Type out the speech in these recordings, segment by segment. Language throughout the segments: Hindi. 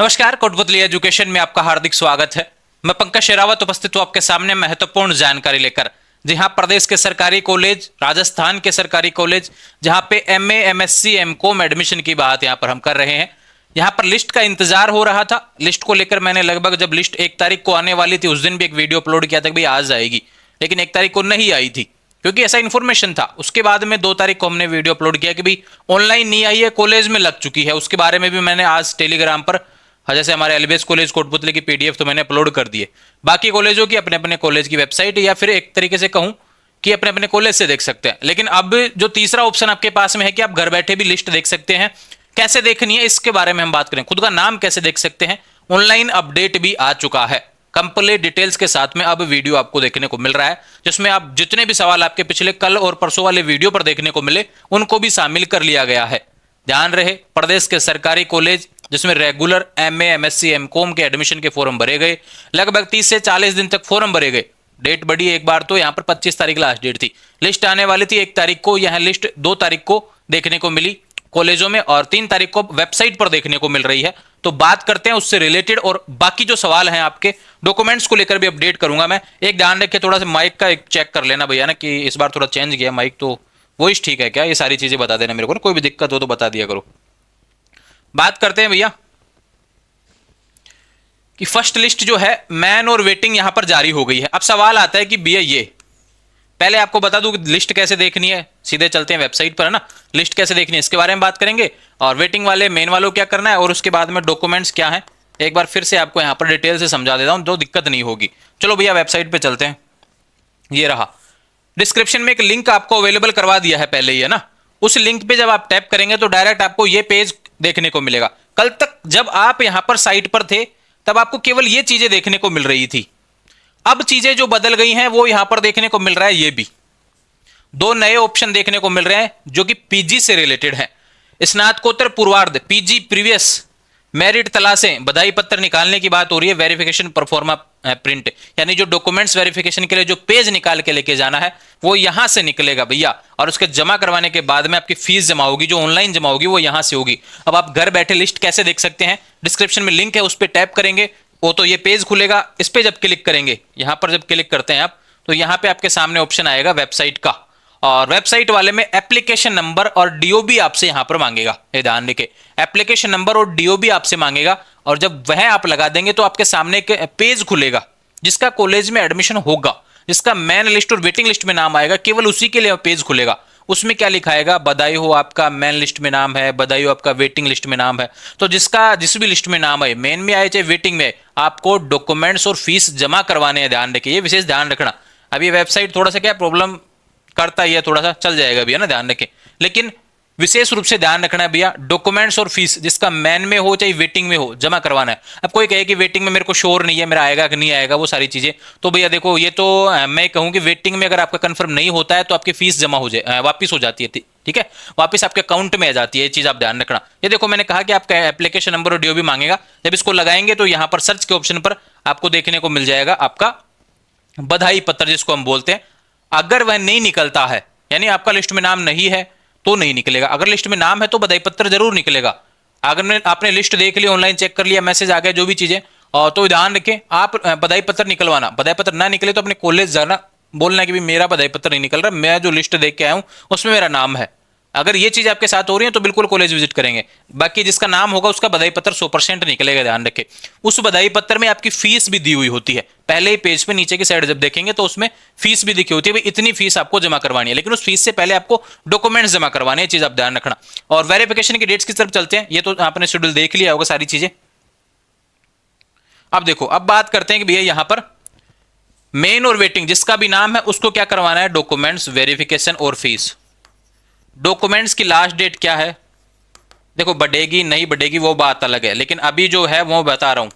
नमस्कार, कोटपुतली एजुकेशन में आपका हार्दिक स्वागत है। मैं पंकज शेरावत उपस्थित हूं आपके सामने महत्वपूर्ण जानकारी लेकर। जी हां, प्रदेश के सरकारी कॉलेज, राजस्थान के सरकारी कॉलेज, जहां पे एमए, एमएससी, एमकॉम एडमिशन की बात यहां पर हम कर रहे हैं। यहां पर लिस्ट का इंतजार हो रहा था। लिस्ट को लेकर मैंने लगभग जब लिस्ट 1 तारीख को आने वाली थी उस दिन भी एक वीडियो अपलोड किया था कि भाई आज आएगी, लेकिन 1 तारीख को नहीं आई थी क्योंकि ऐसा इन्फॉर्मेशन था। उसके बाद में 2 तारीख को हमने वीडियो अपलोड किया कि भाई ऑनलाइन नहीं आई है, कॉलेज में लग चुकी है। उसके बारे में भी मैंने आज टेलीग्राम पर, जैसे हमारे एलबीएस कॉलेज कोटपुतली की पीडीएफ तो मैंने अपलोड कर दी है। बाकी कॉलेजों की अपने अपने कॉलेज की वेबसाइट या फिर एक तरीके से कहूं कि अपने अपने कॉलेज से देख सकते हैं। लेकिन अब जो तीसरा ऑप्शन आपके पास में है कि आप घर बैठे भी लिस्ट देख सकते हैं। कैसे देखनी है इसके बारे में हम बात करें। खुद का नाम कैसे देख सकते हैं, ऑनलाइन अपडेट भी आ चुका है कंप्लीट डिटेल्स के साथ में। अब वीडियो आपको देखने को मिल रहा है जिसमें आप जितने भी सवाल आपके पिछले कल और परसों वाले वीडियो पर देखने को मिले उनको भी शामिल कर लिया गया है। ध्यान रहे, प्रदेश के सरकारी कॉलेज जिसमें रेगुलर एमए, एमएससी, एमकॉम के एडमिशन के फॉर्म भरे गए, लगभग 30 से 40 दिन तक फॉर्म भरे गए। डेट बढ़ी एक बार तो यहाँ पर 25 तारीख लास्ट डेट थी। लिस्ट आने वाली थी 1 तारीख को, यह लिस्ट 2 तारीख को देखने को मिली कॉलेजों में और 3 तारीख को वेबसाइट पर देखने को मिल रही है। तो बात करते हैं उससे रिलेटेड और बाकी जो सवाल हैं आपके डॉक्यूमेंट्स को लेकर भी अपडेट करूंगा मैं। एक ध्यान रखे, थोड़ा सा माइक का एक चेक कर लेना भैया ना कि इस बार थोड़ा चेंज किया माइक, तो वॉइस ठीक है क्या, ये सारी चीजें बता देना मेरे को ना, कोई भी दिक्कत हो तो बता दिया करो। बात करते हैं भैया कि फर्स्ट लिस्ट जो है मैन और वेटिंग यहां पर जारी हो गई है। अब सवाल आता है कि भैया ये पहले आपको बता दूं कि लिस्ट कैसे देखनी है, सीधे चलते हैं वेबसाइट पर है ना। लिस्ट कैसे देखनी है इसके बारे में बात करेंगे और वेटिंग वाले मेन वालों क्या करना है और उसके बाद में डॉक्यूमेंट्स क्या है एक बार फिर से आपको यहां पर डिटेल से समझा देता हूं, तो दिक्कत नहीं होगी। चलो भैया वेबसाइट पे चलते हैं। ये रहा, डिस्क्रिप्शन में एक लिंक आपको अवेलेबल करवा दिया है पहले ही है ना। उस लिंक पे जब आप टैप करेंगे तो डायरेक्ट आपको ये पेज देखने को मिलेगा। कल तक जब आप यहां पर साइट पर थे तब आपको केवल ये चीजें देखने को मिल रही थी। अब चीजें जो बदल गई हैं वो यहां पर देखने को मिल रहा है। ये भी 2 नए ऑप्शन देखने को मिल रहे हैं जो कि पीजी से रिलेटेड है। स्नातकोत्तर पूर्वार्ध, पीजी प्रीवियस, मेरिट तलाशें, बधाई पत्र निकालने की बात हो रही है। वेरिफिकेशन परफॉर्मा प्रिंट, यानी जो डॉक्यूमेंट्स वेरिफिकेशन के लिए जो पेज निकाल के लेके जाना है वो यहां से निकलेगा भैया, और उसके जमा करवाने के बाद में आपकी फीस जमा होगी, जो ऑनलाइन जमा होगी वो यहां से होगी। अब आप घर बैठे लिस्ट कैसे देख सकते हैं, डिस्क्रिप्शन में लिंक है, उस पर टैप करेंगे वो तो ये पेज खुलेगा। इस पर जब क्लिक करेंगे, यहां पर जब क्लिक करते हैं आप तो यहां पे आपके सामने ऑप्शन आएगा वेबसाइट का, और वेबसाइट वाले में एप्लीकेशन नंबर और डीओबी आपसे यहां पर मांगेगा। ये ध्यान रखिए, एप्लीकेशन नंबर और डीओबी आपसे मांगेगा, और जब वह आप लगा देंगे तो आपके सामने एक पेज खुलेगा जिसका कॉलेज में एडमिशन होगा, जिसका मेन लिस्ट और वेटिंग लिस्ट में नाम आएगा, केवल उसी के लिए पेज खुलेगा। उसमें क्या लिखा आएगा, बधाई हो आपका मेन लिस्ट में नाम है, बधाई हो आपका वेटिंग लिस्ट में नाम है। तो जिसका जिस भी लिस्ट में नाम आए, मेन में आए चाहे वेटिंग में, आपको डॉक्यूमेंट्स और फीस जमा करवाने हैं। ध्यान रखिए, ये विशेष ध्यान रखना। अब ये वेबसाइट थोड़ा सा क्या प्रॉब्लम करता ही है, थोड़ा सा चल जाएगा भैया ना, ध्यान रखें। लेकिन विशेष रूप से ध्यान रखना है भैया, डॉक्यूमेंट्स और फीस जिसका मेन में हो चाहे वेटिंग में हो जमा करवाना है। अब कोई कहे कि वेटिंग में मेरे को श्योर नहीं है मेरा आएगा कि नहीं आएगा, वो सारी चीजें तो भैया देखो, ये तो मैं कहूं कि वेटिंग में अगर आपका कंफर्म नहीं होता है तो आपकी फीस जमा हो जाए, वापिस हो जाती है, ठीक है, वापिस आपके अकाउंट में आ जाती है। ये चीज आप ध्यान रखना। ये देखो मैंने कहा कि आपका एप्लीकेशन नंबर और डीओ भी मांगेगा। जब इसको लगाएंगे तो यहां पर सर्च के ऑप्शन पर आपको देखने को मिल जाएगा आपका बधाई पत्र जिसको हम बोलते हैं। अगर वह नहीं निकलता है, यानी आपका लिस्ट में नाम नहीं है तो नहीं निकलेगा। अगर लिस्ट में नाम है तो बधाई पत्र जरूर निकलेगा। अगर आपने लिस्ट देख ली, ऑनलाइन चेक कर लिया, मैसेज आ गया, जो भी चीजें, और तो ध्यान रखें आप बधाई पत्र निकलवाना। बधाई पत्र ना निकले तो अपने कॉलेज जाना, बोलना कि भी मेरा बधाई पत्र नहीं निकल रहा, मैं जो लिस्ट देख के आया हूं उसमें मेरा नाम है। अगर ये चीज आपके साथ हो रही है तो बिल्कुल कॉलेज विजिट करेंगे। बाकी जिसका नाम होगा उसका बधाई पत्र 100% निकलेगा, ध्यान रखें। उस बधाई पत्र में आपकी फीस भी दी हुई होती है। पहले ही पेज पे नीचे की साइड जब देखेंगे तो उसमें फीस भी दिखी होती है, भाई इतनी फीस आपको जमा करवानी है। लेकिन उस फीस से पहले आपको डॉक्यूमेंट्स जमा करवाने, चीज आप ध्यान रखना। और वेरिफिकेशन की डेट्स की तरफ चलते हैं। ये तो आपने शेड्यूल देख लिया होगा सारी चीजें। अब देखो, अब बात करते हैं कि भैया यहां पर मेन और वेटिंग जिसका भी नाम है उसको क्या करवाना है, डॉक्यूमेंट्स, वेरिफिकेशन और फीस। डॉक्यूमेंट्स की लास्ट डेट क्या है, देखो बढ़ेगी नहीं बढ़ेगी वो बात अलग है, लेकिन अभी जो है वो बता रहा हूं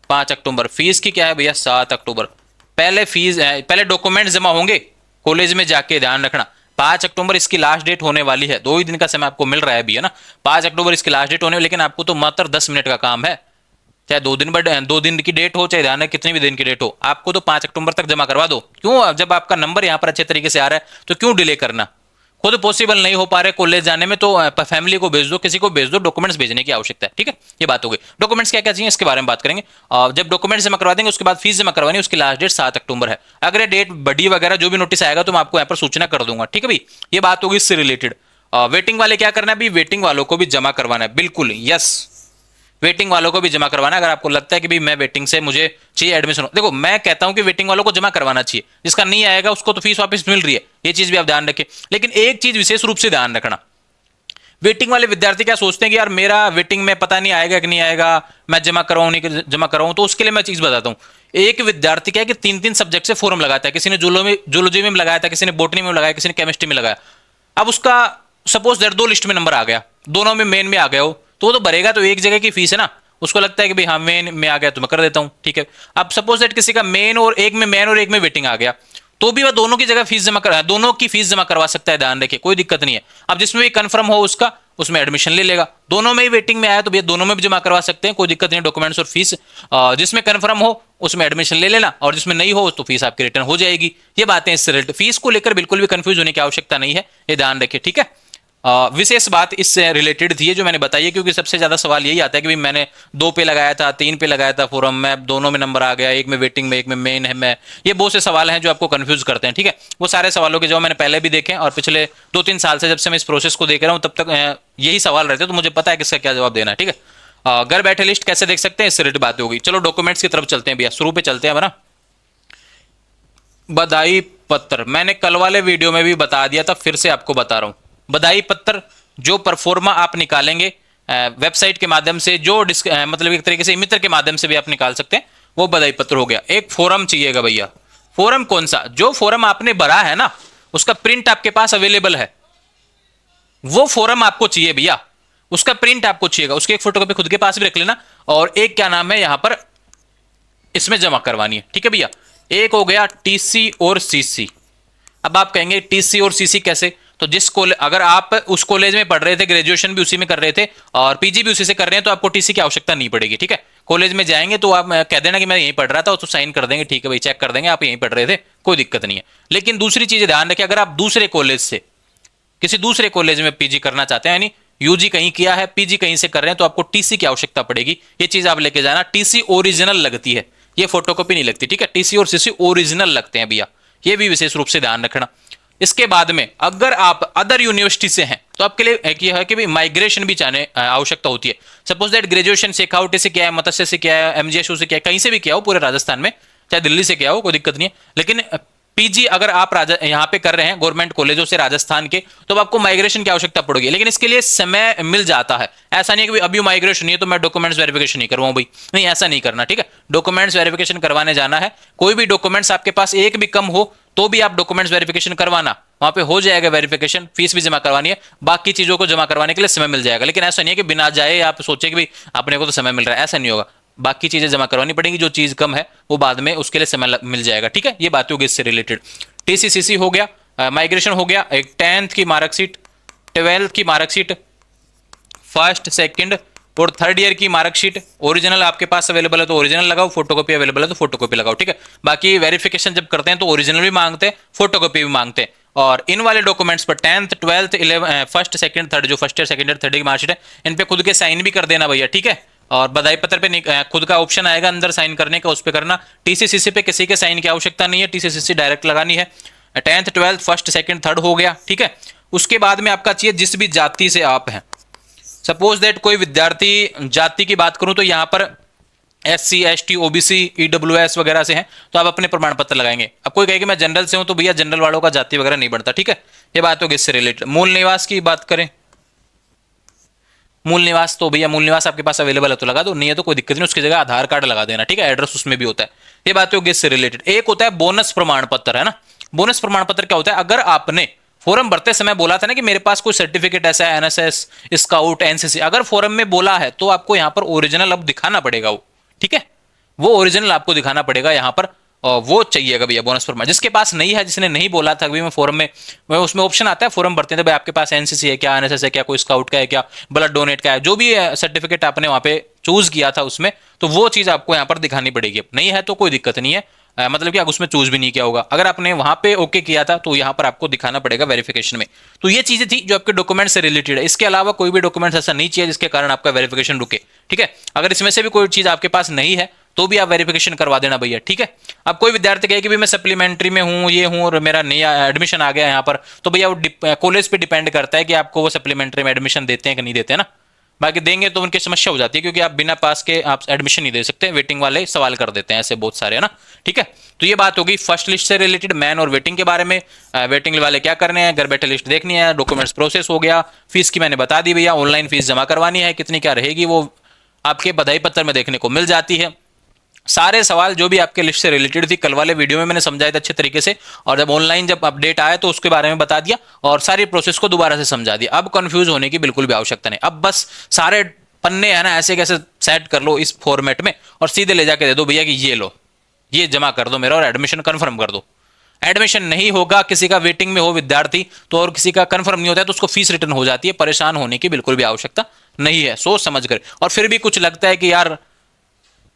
5 अक्टूबर। फीस की क्या है भैया, 7 अक्टूबर। पहले फीस पहले डॉक्यूमेंट्स जमा होंगे कॉलेज में जाके, ध्यान रखना। 5 अक्टूबर इसकी लास्ट डेट होने वाली है, 2 ही दिन का समय आपको मिल रहा है अभी है ना। 5 अक्टूबर इसकी लास्ट डेट होने वाली, लेकिन आपको तो मात्र 10 मिनट का काम है। चाहे 2 दिन की डेट हो, चाहे ध्यान है कितने भी दिन की डेट हो, आपको तो 5 अक्टूबर तक जमा करवा दो। क्यों, जब आपका नंबर यहाँ पर अच्छे तरीके से आ रहा है तो क्यों डिले करना। खुद पॉसिबल नहीं हो पा रहे कॉलेज जाने में, तो फैमिली को भेज दो, किसी को भेज दो, डॉक्यूमेंट्स भेजने की आवश्यकता है। ठीक है, ये बात हो गई। डॉक्यूमेंट्स क्या क्या चाहिए इसके बारे में बात करेंगे। जब डॉक्यूमेंट्स जमा करवा देंगे उसके बाद फीस जमा करवानी है, उसकी लास्ट डेट 7 अक्टूबर है। अगर ये डेट बढ़ी वगैरह जो भी नोटिस आएगा तो मैं आपको यहाँ पर सूचना कर दूंगा। ठीक है भाई, ये बात होगी इससे रिलेटेड। वेटिंग वाले क्या करना है भाई, वेटिंग वालों को भी जमा करवाना है, बिल्कुल यस, वेटिंग वालों को भी जमा करवाना है। अगर आपको लगता है कि भाई मैं वेटिंग से मुझे चाहिए एडमिशन, देखो मैं कहता हूं कि वेटिंग वालों को जमा करवाना चाहिए, जिसका नहीं आएगा उसको तो फीस वापस मिल रही है, ये चीज भी आप ध्यान रखें। लेकिन एक चीज विशेष रूप से ध्यान रखना, वेटिंग वाले विद्यार्थी क्या सोचते हैं कि यार मेरा वेटिंग में पता नहीं आएगा कि नहीं आएगा, मैं जमा कराऊं नहीं जमा कराऊं, तो उसके लिए मैं चीज बताता हूं। एक विद्यार्थी क्या है कि 3-3 सब्जेक्ट से फॉर्म लगाता है, किसी ने जूलॉजी में लगाया था, किसी ने बॉटनी में लगाया, किसी ने केमिस्ट्री में लगाया। अब उसका सपोज दैट 2 लिस्ट में नंबर आ गया, दोनों में मेन में आ गया हो, तो वो तो भरेगा, तो एक जगह की फीस है ना, उसको लगता है कि भाई हाँ मेन में आ गया तो मैं कर देता हूं। ठीक है, अब सपोज दैट किसी का मेन और एक में वेटिंग आ गया, तो भी वह दोनों की जगह फीस जमा कर, दोनों की फीस जमा करवा सकता है, ध्यान रखिए, कोई दिक्कत नहीं है। अब जिसमें भी कंफर्म हो उसका, उसमें एडमिशन ले लेगा। दोनों में ही वेटिंग में आया तो भैया दोनों में भी जमा करवा सकते हैं, कोई दिक्कत नहीं, डॉक्यूमेंट्स और फीस। जिसमें कंफर्म हो उसमें एडमिशन ले लेना, और जिसमें नहीं हो तो फीस आपकी रिटर्न हो जाएगी। ये बातें इससे रिलेटेड, फीस को लेकर बिल्कुल भी कंफ्यूज होने की आवश्यकता नहीं है, ये ध्यान रखिए। ठीक है, विशेष बात इससे रिलेटेड थी जो मैंने बताई है, क्योंकि सबसे ज्यादा सवाल यही आता है कि भाई मैंने 2 पे लगाया था, 3 पे लगाया था फॉर्म में, दोनों में नंबर आ गया, एक में वेटिंग में, एक में मेन है में। ये बहुत से सवाल हैं जो आपको कंफ्यूज करते हैं। ठीक है, वो सारे सवालों के जवाब मैंने पहले भी देखे, और पिछले 2-3 साल से जब से मैं इस प्रोसेस को देख रहा हूँ तब तक यही सवाल रहते हैं, तो मुझे पता है किसका क्या जवाब देना है। ठीक है, घर बैठे लिस्ट कैसे देख सकते हैं, इससे रिलेटेड बात होगी। चलो डॉक्यूमेंट्स की तरफ चलते हैं भैया, शुरू पे चलते हैं ना। बधाई पत्र मैंने कल वाले वीडियो में भी बता दिया था, फिर से आपको बता रहा हूं। बधाई पत्र जो परफॉर्मा आप निकालेंगे वेबसाइट के माध्यम से, जो मतलब एक तरीके से मित्र के माध्यम से भी आप निकाल सकते हैं, वो बधाई पत्र हो गया। एक फॉर्म चाहिएगा भैया, फॉर्म कौन सा, जो फॉर्म आपने भरा है ना उसका प्रिंट आपके पास अवेलेबल है, वो फॉर्म आपको चाहिए भैया, उसका प्रिंट आपको चाहिएगा, उसकी एक फोटोकॉपी खुद के पास भी रख लेना, और एक क्या नाम है यहां पर इसमें जमा करवानी है। ठीक है भैया, एक हो गया टीसी और सीसी। अब आप कहेंगे टीसी और सीसी कैसे, तो जिस कॉलेज, अगर आप उस कॉलेज में पढ़ रहे थे, ग्रेजुएशन भी उसी में कर रहे थे और पीजी भी उसी से कर रहे हैं, तो आपको टीसी की आवश्यकता नहीं पड़ेगी। ठीक है, कॉलेज में जाएंगे तो आप कह देना कि मैं यहीं पढ़ रहा था, तो साइन कर देंगे, ठीक है भाई चेक कर देंगे आप यहीं पढ़ रहे थे, कोई दिक्कत नहीं है। लेकिन दूसरी चीज ध्यान रखें, अगर आप दूसरे कॉलेज से किसी दूसरे कॉलेज में पीजी करना चाहते हैं, यानी यूजी कहीं किया है, पीजी कहीं से कर रहे हैं, तो आपको टीसी की आवश्यकता पड़ेगी। ये चीज आप लेके जाना, टीसी ओरिजिनल लगती है, ये फोटोकॉपी नहीं लगती। ठीक है, टीसी और सीसी ओरिजिनल लगते हैं भैया, ये भी विशेष रूप से ध्यान रखना। इसके बाद में अगर आप अदर यूनिवर्सिटी से हैं तो आपके लिए एक ये है कि भाई माइग्रेशन भी चाहने आवश्यकता होती है। सपोज दैट ग्रेजुएशन सिखाउटी से किया है, मत्स्य से किया है, एमजीएसयू से किया है, कहीं से भी किया हो पूरे राजस्थान में, चाहे दिल्ली से किया हो, कोई दिक्कत नहीं है। लेकिन पीजी अगर आप यहाँ पे कर रहे हैं गवर्नमेंट कॉलेजों से राजस्थान के, तो आपको माइग्रेशन की आवश्यकता पड़ेगी, लेकिन इसके लिए समय मिल जाता है। ऐसा नहीं है कि अभी माइग्रेशन नहीं है तो मैं डॉक्यूमेंट्स वेरिफिकेशन नहीं करवाऊं भाई, नहीं ऐसा नहीं करना। ठीक है, डॉक्यूमेंट्स वेरिफिकेशन करवाने जाना है, कोई भी डॉक्यूमेंट्स आपके पास एक भी कम हो तो भी आप डॉक्यूमेंट्स वेरिफिकेशन करवाना, वहां पे हो जाएगा वेरिफिकेशन, फीस भी जमा करवानी है, बाकी चीजों को जमा करवाने के लिए समय मिल जाएगा। लेकिन ऐसा नहीं है कि बिना जाए आप सोचे कि भाई अपने को तो समय मिल रहा है, ऐसा नहीं होगा, बाकी चीजें जमा करवानी पड़ेगी, जो चीज कम है वो बाद में उसके लिए समय मिल जाएगा। ठीक है, ये बात होगी इससे रिलेटेड। टीसीसीसी हो गया, माइग्रेशन हो गया, एक 10th की मार्कशीट, 12th की मार्कशीट, फर्स्ट सेकंड और थर्ड ईयर की मार्कशीट ओरिजिनल आपके पास अवेलेबल है तो ओरिजिनल लगाओ, फोटोकॉपी अवेलेबल है तो फोटोकॉपी लगाओ। ठीक है, बाकी वेरिफिकेशन जब करते हैं तो ओरिजिनल भी मांगते हैं, फोटोकॉपी भी मांगते हैं। और इन वाले डॉक्यूमेंट्स पर 10th 12th 11 first second third, जो first year second year third की मार्कशीट है, इन पे खुद के साइन भी कर देना भैया। ठीक है, और बधाई पत्र पे खुद का ऑप्शन आएगा अंदर साइन करने का, उस पे करना। टीसीसीसी पे किसी के साइन की आवश्यकता नहीं है, टीसीसीसी डायरेक्ट लगानी है। 10th 12th first second third हो गया। ठीक है, उसके बाद में आपका चाहिए जिस भी जाति से आप हैं, सपोज दैट कोई विद्यार्थी, जाति की बात करूं तो यहां पर SC ST OBC EWS वगैरह से हैं तो आप अपने प्रमाण पत्र लगाएंगे। अब कोई कहे कि मैं जनरल से हूं तो भैया जनरल वालों का जाति वगैरह नहीं बढ़ता। ठीक है, ये बात होगी इससे रिलेटेड। मूल निवास की बात करें, मूल निवास तो भैया मूल निवास आपके पास अवेलेबल है तो लगा दो, नहीं है तो कोई दिक्कत नहीं, उसकी जगह आधार कार्ड लगा देना। ठीक है, एड्रेस उसमें भी होता है। ये बात होगी इससे रिलेटेड। एक होता है बोनस प्रमाण पत्र, है ना। बोनस प्रमाण पत्र क्या होता है, अगर आपने फॉर्म भरते समय बोला था ना कि मेरे पास कोई सर्टिफिकेट ऐसा है, NSS स्काउट NCC, अगर फॉर्म में बोला है तो आपको यहां पर ओरिजिनल अब दिखाना पड़ेगा वो। ठीक है, वो ओरिजिनल आपको दिखाना पड़ेगा यहां पर, और वो चाहिएगा भैया बोनस प्रमाण। जिसके पास नहीं है, जिसने नहीं बोला था मैं फॉर्म में, उसमें ऑप्शन आता है फॉर्म भरते हैं तो भाई आपके पास NCC है क्या, NSS है क्या, कोई स्काउट का है क्या, ब्लड डोनेट का है, जो भी सर्टिफिकेट आपने वहां पे चूज किया था उसमें, तो वो चीज आपको यहां पर दिखानी पड़ेगी। नहीं है तो कोई दिक्कत नहीं है, मतलब कि उसमें चूज भी नहीं किया होगा। अगर आपने वहां पे ओके किया था तो यहाँ पर आपको दिखाना पड़ेगा वेरिफिकेशन में। तो ये चीजें थी जो आपके डॉक्यूमेंट से रिलेटेड है। इसके अलावा कोई भी डॉक्यूमेंट ऐसा नहीं चाहिए जिसके कारण आपका वेरिफिकेशन रुके, ठीक है। अगर इसमें से भी कोई चीज आपके पास नहीं है तो भी आप वेरिफिकेशन करवा देना भैया, ठीक है। अब कोई विद्यार्थी कहे कि भाई मैं सप्लीमेंट्री में हूँ, ये हूँ, और मेरा नया एडमिशन आ गया यहाँ पर, तो भैया वो कॉलेज पे डिपेंड करता है कि आपको वो सप्लीमेंट्री में एडमिशन देते हैं कि नहीं देते हैं ना। बाकी देंगे तो उनकी समस्या हो जाती है, क्योंकि आप बिना पास के आप एडमिशन नहीं दे सकते, वेटिंग वाले सवाल कर देते हैं ऐसे बहुत सारे, है ना, ठीक है। तो ये बात होगी फर्स्ट लिस्ट से रिलेटेड, मैन और वेटिंग के बारे में। वेटिंग वाले क्या करने हैं, घर बैठे लिस्ट देखनी है, डॉक्यूमेंट्स प्रोसेस हो गया, फीस की मैंने बता दी भैया, ऑनलाइन फीस जमा करवानी है, कितनी क्या रहेगी वो आपके बधाई पत्र में देखने को मिल जाती है। सारे सवाल जो भी आपके लिस्ट से रिलेटेड थी कल वाले वीडियो में मैंने समझाया था अच्छे तरीके से, और जब ऑनलाइन जब अपडेट आया तो उसके बारे में बता दिया और सारी प्रोसेस को दोबारा से समझा दिया। अब कंफ्यूज होने की बिल्कुल भी आवश्यकता नहीं। अब बस सारे पन्ने है ना ऐसे कैसे सेट कर लो इस फॉर्मेट में और सीधे ले जाके दे दो भैया कि ये लो, ये जमा कर दो मेरा और एडमिशन कंफर्म कर दो। एडमिशन नहीं होगा, किसी का वेटिंग में हो विद्यार्थी तो, और किसी का कंफर्म नहीं होता है तो उसको फीस रिटर्न हो जाती है। परेशान होने की बिल्कुल भी आवश्यकता नहीं है, सोच समझ कर। और फिर भी कुछ लगता है कि यार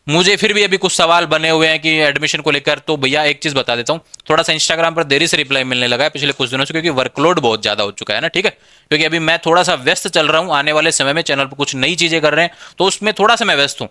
मुझे फिर भी अभी कुछ सवाल बने हुए हैं कि एडमिशन को लेकर, तो भैया एक चीज बता देता हूँ, थोड़ा सा इंस्टाग्राम पर देरी से रिप्लाई मिलने लगा है पिछले कुछ दिनों से, क्योंकि वर्कलोड बहुत ज्यादा हो चुका है ना, ठीक है। क्योंकि अभी मैं थोड़ा सा व्यस्त चल रहा हूँ, आने वाले समय में चैनल पर कुछ नई चीजें कर रहे हैं तो उसमें थोड़ा सा मैं व्यस्त हूँ।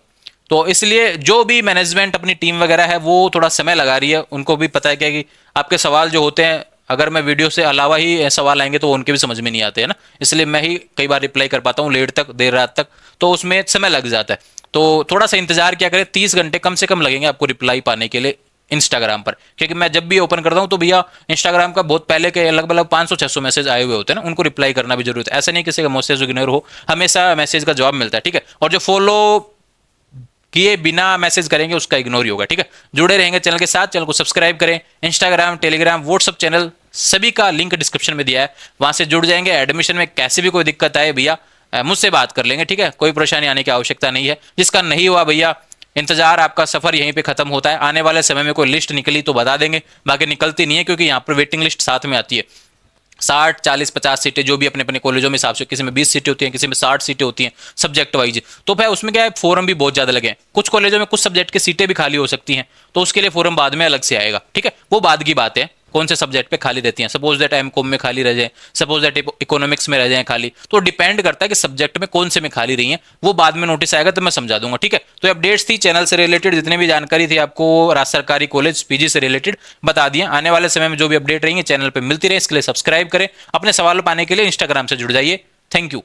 तो इसलिए जो भी मैनेजमेंट अपनी टीम वगैरह है वो थोड़ा समय लगा रही है, उनको भी पता है क्या कि आपके सवाल जो होते हैं अगर मैं वीडियो से अलावा ही सवाल आएंगे तो उनके भी समझ में नहीं आते हैं ना, इसलिए मैं ही कई बार रिप्लाई कर पाता हूँ लेट तक, देर रात तक, तो उसमें समय लग जाता है। तो थोड़ा सा इंतजार क्या करें, 30 घंटे कम से कम लगेंगे आपको रिप्लाई पाने के लिए इंस्टाग्राम पर, क्योंकि मैं जब भी ओपन करता हूं तो भैया इंस्टाग्राम का बहुत पहले के लगभग 500-600 मैसेज आए हुए होते हैं ना, उनको रिप्लाई करना भी जरूरी है। ऐसा नहीं किसी का मैसेज इग्नोर हो, हमेशा मैसेज का जवाब मिलता है, ठीक है। और जो फॉलो किए बिना मैसेज करेंगे उसका इग्नोर ही होगा, ठीक है। जुड़े रहेंगे चैनल के साथ, चैनल को सब्सक्राइब करें। इंस्टाग्राम, टेलीग्राम, व्हाट्सअप चैनल सभी का लिंक डिस्क्रिप्शन में दिया है, वहां से जुड़ जाएंगे। एडमिशन में कैसे भी कोई दिक्कत आए भैया मुझसे बात कर लेंगे, ठीक है। कोई परेशानी आने की आवश्यकता नहीं है। जिसका नहीं हुआ भैया इंतजार, आपका सफर यहीं पे खत्म होता है। आने वाले समय में कोई लिस्ट निकली तो बता देंगे, बाकी निकलती नहीं है, क्योंकि यहाँ पर वेटिंग लिस्ट साथ में आती है। 60, 40, 50 सीटें जो भी अपने अपने कॉलेजों में हिसाब से, किसी में 20 सीटें होती हैं, किसी में 60 सीटें होती हैं सब्जेक्ट वाइज। तो भाई उसमें क्या है, फॉर्म भी बहुत ज्यादा लगे हैं। कुछ कॉलेजों में कुछ सब्जेक्ट की सीटें भी खाली हो सकती हैं, तो उसके लिए फॉर्म बाद में अलग से आएगा, ठीक है। वो बाद की बात है कौन से सब्जेक्ट पे खाली रहती हैं। सपोज दैट एमकॉम में खाली रह जाए, सपोज दैट इकोनॉमिक्स में रह जाए खाली, तो डिपेंड करता है कि सब्जेक्ट में कौन से में खाली रही हैं। वो बाद में नोटिस आएगा तो मैं समझा दूंगा, ठीक है। तो अपडेट्स थी चैनल से रिलेटेड, जितनी भी जानकारी थी आपको राज्य सरकारी कॉलेज पीजी से रिलेटेड बता दिया। आने वाले समय में जो भी अपडेट रहेंगे चैनल पर मिलती रहे, इसके लिए सब्सक्राइब करें। अपने सवाल पाने के लिए इंस्टाग्राम से जुड़ जाइए। Thank you.